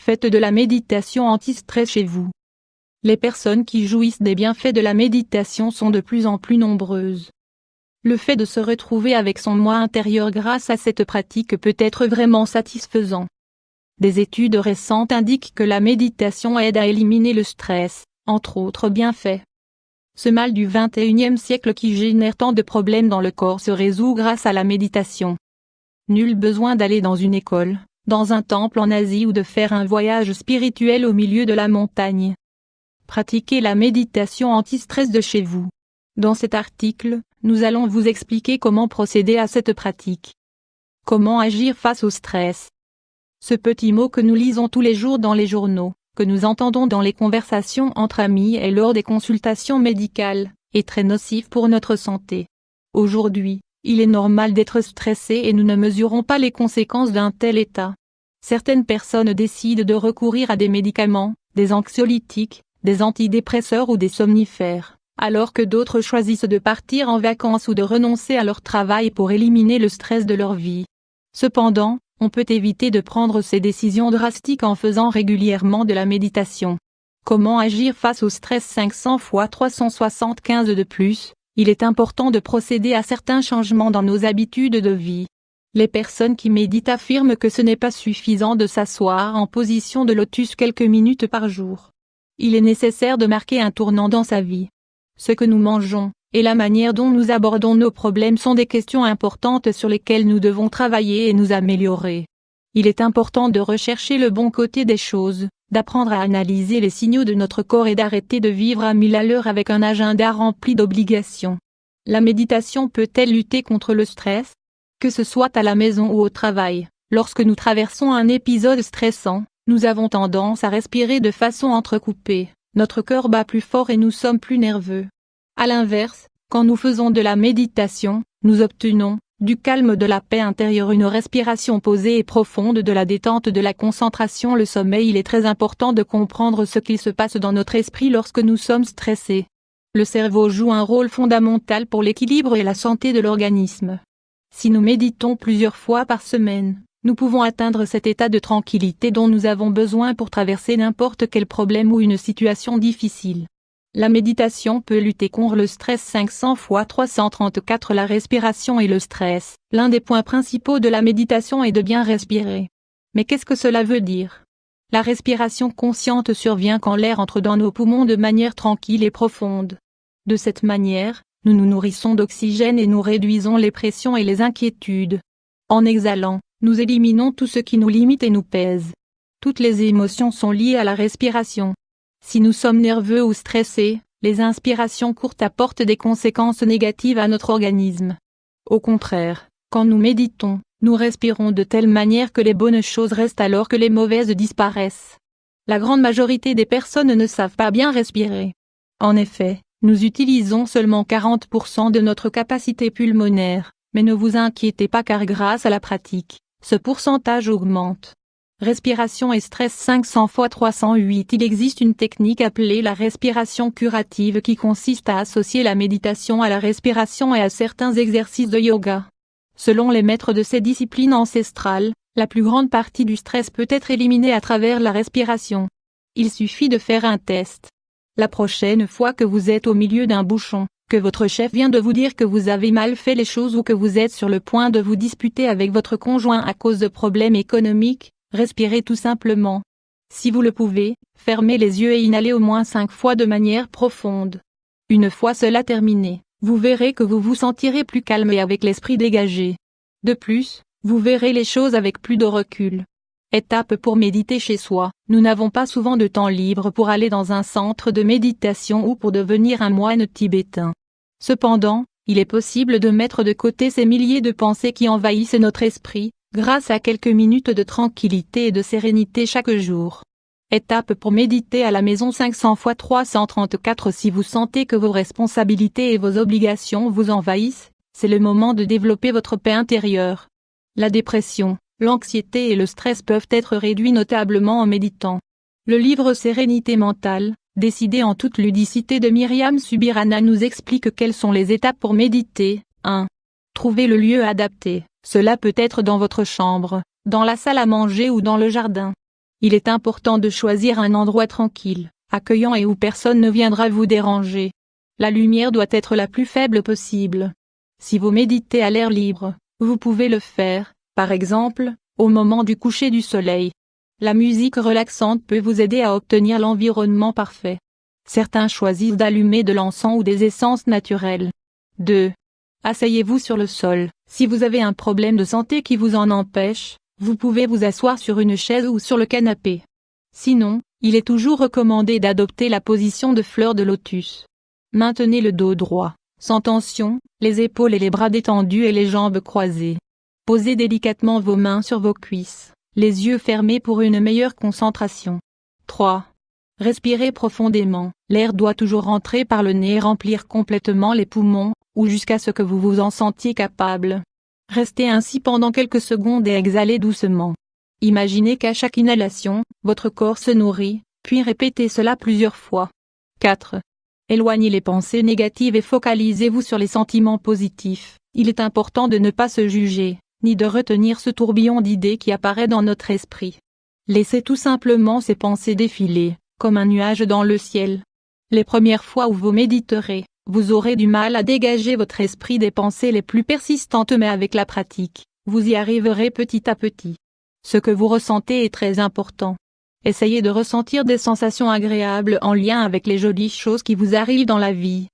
Faites de la méditation anti-stress chez vous. Les personnes qui jouissent des bienfaits de la méditation sont de plus en plus nombreuses. Le fait de se retrouver avec son moi intérieur grâce à cette pratique peut être vraiment satisfaisant. Des études récentes indiquent que la méditation aide à éliminer le stress, entre autres bienfaits. Ce mal du XXIe siècle qui génère tant de problèmes dans le corps se résout grâce à la méditation. Nul besoin d'aller dans une école, dans un temple en Asie ou de faire un voyage spirituel au milieu de la montagne. Pratiquez la méditation anti-stress de chez vous. Dans cet article, nous allons vous expliquer comment procéder à cette pratique. Comment agir face au stress. Ce petit mot que nous lisons tous les jours dans les journaux, que nous entendons dans les conversations entre amis et lors des consultations médicales, est très nocif pour notre santé. Aujourd'hui, il est normal d'être stressé et nous ne mesurons pas les conséquences d'un tel état. Certaines personnes décident de recourir à des médicaments, des anxiolytiques, des antidépresseurs ou des somnifères, alors que d'autres choisissent de partir en vacances ou de renoncer à leur travail pour éliminer le stress de leur vie. Cependant, on peut éviter de prendre ces décisions drastiques en faisant régulièrement de la méditation. Comment agir face au stress 500 x 375 de plus? Il est important de procéder à certains changements dans nos habitudes de vie. Les personnes qui méditent affirment que ce n'est pas suffisant de s'asseoir en position de lotus quelques minutes par jour. Il est nécessaire de marquer un tournant dans sa vie. Ce que nous mangeons, et la manière dont nous abordons nos problèmes sont des questions importantes sur lesquelles nous devons travailler et nous améliorer. Il est important de rechercher le bon côté des choses, d'apprendre à analyser les signaux de notre corps et d'arrêter de vivre à 1000 à l'heure avec un agenda rempli d'obligations. La méditation peut-elle lutter contre le stress? Que ce soit à la maison ou au travail, lorsque nous traversons un épisode stressant, nous avons tendance à respirer de façon entrecoupée, notre cœur bat plus fort et nous sommes plus nerveux. À l'inverse, quand nous faisons de la méditation, nous obtenons, du calme, de la paix intérieure, une respiration posée et profonde, de la détente, de la concentration, le sommeil. Il est très important de comprendre ce qu'il se passe dans notre esprit lorsque nous sommes stressés. Le cerveau joue un rôle fondamental pour l'équilibre et la santé de l'organisme. Si nous méditons plusieurs fois par semaine, nous pouvons atteindre cet état de tranquillité dont nous avons besoin pour traverser n'importe quel problème ou une situation difficile. La méditation peut lutter contre le stress 500 x 334. La respiration et le stress. L'un des points principaux de la méditation est de bien respirer. Mais qu'est-ce que cela veut dire? La respiration consciente survient quand l'air entre dans nos poumons de manière tranquille et profonde. De cette manière, nous nous nourrissons d'oxygène et nous réduisons les pressions et les inquiétudes. En exhalant, nous éliminons tout ce qui nous limite et nous pèse. Toutes les émotions sont liées à la respiration. Si nous sommes nerveux ou stressés, les inspirations courtes apportent des conséquences négatives à notre organisme. Au contraire, quand nous méditons, nous respirons de telle manière que les bonnes choses restent alors que les mauvaises disparaissent. La grande majorité des personnes ne savent pas bien respirer. En effet, nous utilisons seulement 40% de notre capacité pulmonaire, mais ne vous inquiétez pas car grâce à la pratique, ce pourcentage augmente. Respiration et stress 500 x 308. Il existe une technique appelée la respiration curative qui consiste à associer la méditation à la respiration et à certains exercices de yoga. Selon les maîtres de ces disciplines ancestrales, la plus grande partie du stress peut être éliminée à travers la respiration. Il suffit de faire un test. La prochaine fois que vous êtes au milieu d'un bouchon, que votre chef vient de vous dire que vous avez mal fait les choses ou que vous êtes sur le point de vous disputer avec votre conjoint à cause de problèmes économiques, respirez tout simplement. Si vous le pouvez, fermez les yeux et inhalez au moins 5 fois de manière profonde. Une fois cela terminé, vous verrez que vous vous sentirez plus calme et avec l'esprit dégagé. De plus, vous verrez les choses avec plus de recul. Étape pour méditer chez soi. Nous n'avons pas souvent de temps libre pour aller dans un centre de méditation ou pour devenir un moine tibétain. Cependant, il est possible de mettre de côté ces milliers de pensées qui envahissent notre esprit, grâce à quelques minutes de tranquillité et de sérénité chaque jour. Étape pour méditer à la maison 500 x 334. Si vous sentez que vos responsabilités et vos obligations vous envahissent, c'est le moment de développer votre paix intérieure. La dépression, l'anxiété et le stress peuvent être réduits notablement en méditant. Le livre Sérénité mentale, décidé en toute ludicité de Myriam Subirana nous explique quelles sont les étapes pour méditer. 1. Trouvez le lieu adapté. Cela peut être dans votre chambre, dans la salle à manger ou dans le jardin. Il est important de choisir un endroit tranquille, accueillant et où personne ne viendra vous déranger. La lumière doit être la plus faible possible. Si vous méditez à l'air libre, vous pouvez le faire, par exemple, au moment du coucher du soleil. La musique relaxante peut vous aider à obtenir l'environnement parfait. Certains choisissent d'allumer de l'encens ou des essences naturelles. 2. Asseyez-vous sur le sol. Si vous avez un problème de santé qui vous en empêche, vous pouvez vous asseoir sur une chaise ou sur le canapé. Sinon, il est toujours recommandé d'adopter la position de fleur de lotus. Maintenez le dos droit, sans tension, les épaules et les bras détendus et les jambes croisées. Posez délicatement vos mains sur vos cuisses, les yeux fermés pour une meilleure concentration. 3. Respirez profondément. L'air doit toujours rentrer par le nez et remplir complètement les poumons, ou jusqu'à ce que vous vous en sentiez capable. Restez ainsi pendant quelques secondes et exhalez doucement. Imaginez qu'à chaque inhalation, votre corps se nourrit, puis répétez cela plusieurs fois. 4. Éloignez les pensées négatives et focalisez-vous sur les sentiments positifs. Il est important de ne pas se juger, ni de retenir ce tourbillon d'idées qui apparaît dans notre esprit. Laissez tout simplement ces pensées défiler, comme un nuage dans le ciel. Les premières fois où vous méditerez, vous aurez du mal à dégager votre esprit des pensées les plus persistantes, mais avec la pratique, vous y arriverez petit à petit. Ce que vous ressentez est très important. Essayez de ressentir des sensations agréables en lien avec les jolies choses qui vous arrivent dans la vie.